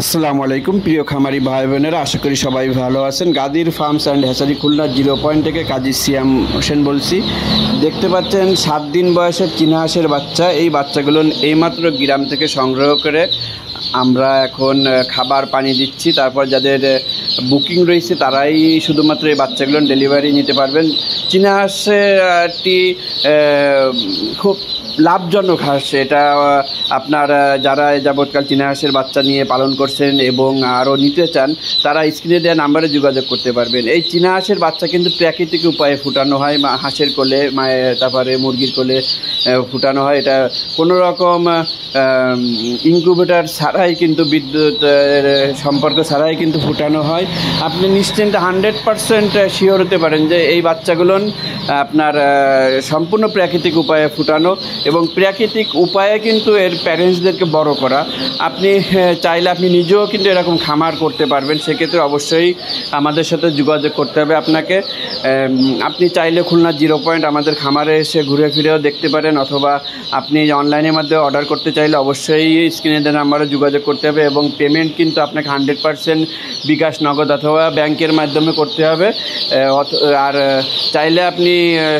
আসসালামু আলাইকুম প্রিয় খামারি ভাই বোনেরা, আশা করি সবাই ভালো আছেন। গাদির farms and hatchery Khulna 0 point থেকে কাজী সিয়াম হোসেন বলছি। দেখতে পাচ্ছেন 7 দিন বয়সের চীনা হাঁসের বাচ্চা। এই বাচ্চাগুলো এইমাত্র গ্রাম থেকে সংগ্রহ করে আমরা এখন খাবার পানি দিচ্ছি। তারপর যাদের বুকিং রয়েছে তারাই শুধুমাত্র এই বাচ্চাগুলো ডেলিভারি নিতে পারবেন। চীনা হাঁসটি খুব লাভজনক হাঁস। এটা আপনার যারা যাবৎকাল চীনা হাঁসের বাচ্চা নিয়ে পালন করছেন এবং আরও নিতে চান তারা স্ক্রিনে দেওয়া নাম্বারে যোগাযোগ করতে পারবেন। এই চীনা হাঁসের বাচ্চা কিন্তু প্রাকৃতিক উপায়ে ফুটানো হয়, হাঁসের কোলে তারপরে মুরগির কোলে ফুটানো হয়। এটা কোনো রকম ইনকিউবেটর ছাড়াই কিন্তু বিদ্যুৎ সম্পর্ক ছাড়াই কিন্তু ফুটানো হয়। আপনি নিশ্চিন্তে 100% শিওর হতে পারেন যে এই বাচ্চাগুলো আপনার সম্পূর্ণ প্রাকৃতিক উপায়ে ফুটানো এবং প্রাকৃতিক উপায়ে কিন্তু এর প্যারেন্টসদেরকে বড় করা। আপনি চাইলে আপনি নিজেও কিন্তু এরকম খামার করতে পারবেন। সেক্ষেত্রে অবশ্যই আমাদের সাথে যোগাযোগ করতে হবে আপনাকে। আপনি চাইলে খুলনা 0 পয়েন্ট আমাদের খামারে এসে ঘুরে ফিরেও দেখতে পারেন, অথবা আপনি অনলাইনের মাধ্যমে অর্ডার করতে চাইলে অবশ্যই স্ক্রিনে দেওয়া নাম্বারে যোগাযোগ করতে হবে এবং পেমেন্ট কিন্তু আপনাকে 100% বিকাশ, নগদ অথবা ব্যাংকের মাধ্যমে করতে হবে। আর চাইলে আপনি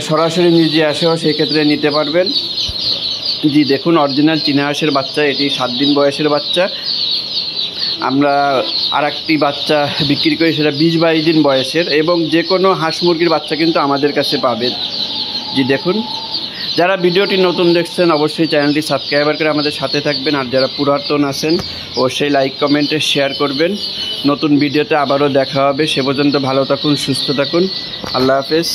সরাসরি নিজে আসেও সেক্ষেত্রে নিতে পারবেন। জি দেখুন, অরিজিনাল চীনা হাঁসের বাচ্চা, এটি 7 দিন বয়সের বাচ্চা। আমরা আর একটি বাচ্চা বিক্রি করি, সেটা 20-22 দিন বয়সের, এবং যে কোনো হাঁস মুরগির বাচ্চা কিন্তু আমাদের কাছে পাবেন। জি দেখুন, যারা ভিডিওটি নতুন দেখছেন অবশ্যই চ্যানেলটি সাবস্ক্রাইবার করে আমাদের সাথে থাকবেন, আর যারা পুরাতন আছেন অবশ্যই লাইক কমেন্টে শেয়ার করবেন। নতুন ভিডিওতে আবারও দেখা হবে। সে পর্যন্ত ভালো থাকুন, সুস্থ থাকুন। আল্লাহ হাফেজ।